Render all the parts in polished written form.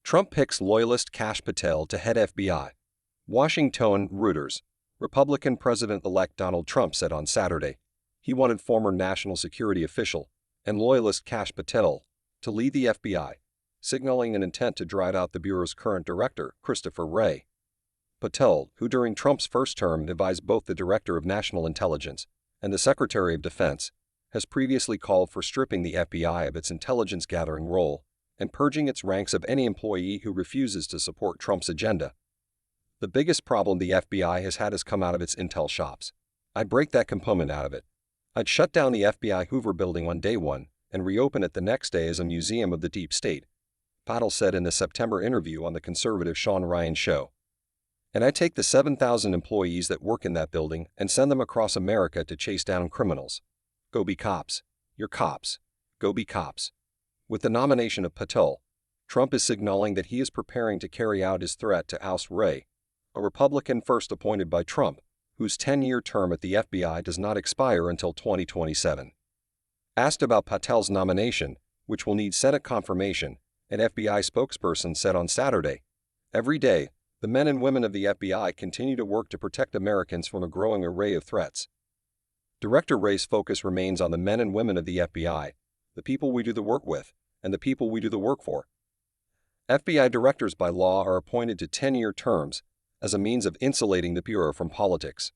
Trump picks loyalist Kash Patel to head FBI. Washington, Reuters. Republican President-elect Donald Trump said on Saturday he wanted former national security official and loyalist Kash Patel to lead the FBI, signaling an intent to drive out the Bureau's current director, Christopher Wray. Patel, who during Trump's first term advised both the Director of National Intelligence and the Secretary of Defense, has previously called for stripping the FBI of its intelligence-gathering role and purging its ranks of any employee who refuses to support Trump's agenda. The biggest problem the FBI has had has come out of its intel shops. I'd break that component out of it. I'd shut down the FBI Hoover building on day one and reopen it the next day as a museum of the deep state, Patel said in the September interview on the conservative Sean Ryan show. And I take the 7,000 employees that work in that building and send them across America to chase down criminals. Go be cops. You're cops. Go be cops. With the nomination of Patel, Trump is signaling that he is preparing to carry out his threat to oust Wray, a Republican first appointed by Trump, whose 10-year term at the FBI does not expire until 2027. Asked about Patel's nomination, which will need Senate confirmation, an FBI spokesperson said on Saturday, "Every day, the men and women of the FBI continue to work to protect Americans from a growing array of threats." Director Wray's focus remains on the men and women of the FBI, the people we do the work with, and the people we do the work for. FBI directors by law are appointed to 10-year terms as a means of insulating the Bureau from politics.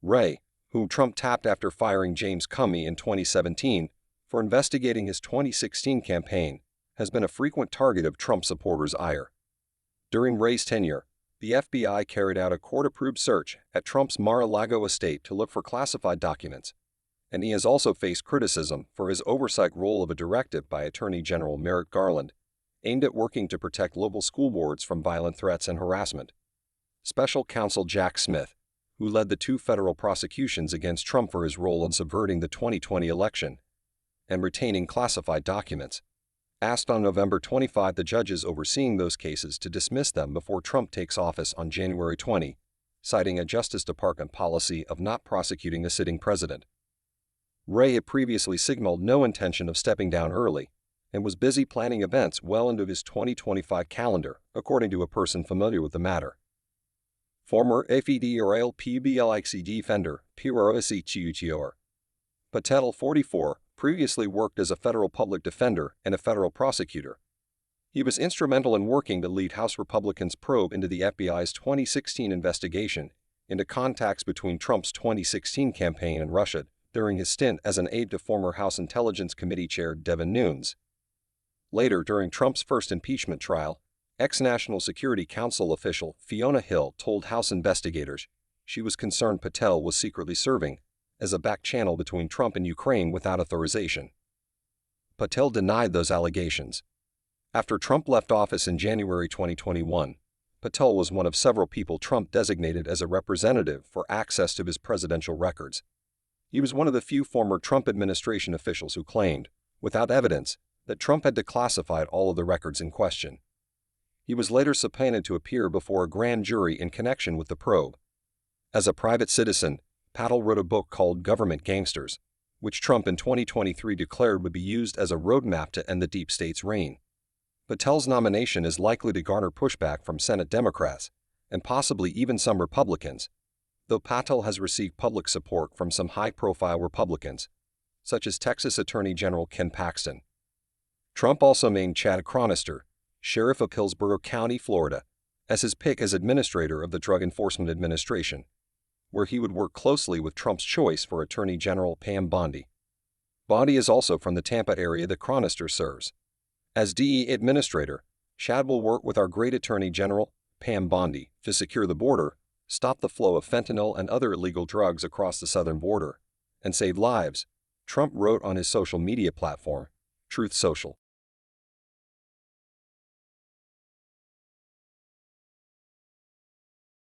Wray, whom Trump tapped after firing James Comey in 2017 for investigating his 2016 campaign, has been a frequent target of Trump supporters' ire. During Wray's tenure, the FBI carried out a court-approved search at Trump's Mar-a-Lago estate to look for classified documents, and he has also faced criticism for his oversight role of a directive by Attorney General Merrick Garland, aimed at working to protect local school boards from violent threats and harassment. Special Counsel Jack Smith, who led the 2 federal prosecutions against Trump for his role in subverting the 2020 election and retaining classified documents, asked on November 25 the judges overseeing those cases to dismiss them before Trump takes office on January 20, citing a Justice Department policy of not prosecuting a sitting president. Wray had previously signaled no intention of stepping down early and was busy planning events well into his 2025 calendar, according to a person familiar with the matter. Former federal public defender Patel, 44, previously worked as a federal public defender and a federal prosecutor. He was instrumental in working to lead House Republicans' probe into the FBI's 2016 investigation into contacts between Trump's 2016 campaign and Russia during his stint as an aide to former House Intelligence Committee Chair Devin Nunes. Later, during Trump's first impeachment trial, ex-National Security Council official Fiona Hill told House investigators she was concerned Patel was secretly serving as a back channel between Trump and Ukraine without authorization. Patel denied those allegations. After Trump left office in January 2021, Patel was one of several people Trump designated as a representative for access to his presidential records. He was one of the few former Trump administration officials who claimed, without evidence, that Trump had declassified all of the records in question. He was later subpoenaed to appear before a grand jury in connection with the probe. As a private citizen, Patel wrote a book called Government Gangsters, which Trump in 2023 declared would be used as a roadmap to end the deep state's reign. Patel's nomination is likely to garner pushback from Senate Democrats, and possibly even some Republicans, though Patel has received public support from some high-profile Republicans, such as Texas Attorney General Ken Paxton. Trump also named Chad Chronister, sheriff of Hillsborough County, Florida, as his pick as administrator of the Drug Enforcement Administration, where he would work closely with Trump's choice for Attorney General Pam Bondi. Bondi is also from the Tampa area that Chronister serves. As DEA administrator, Chad will work with our great Attorney General, Pam Bondi, to secure the border, stop the flow of fentanyl and other illegal drugs across the southern border, and save lives, Trump wrote on his social media platform, Truth Social.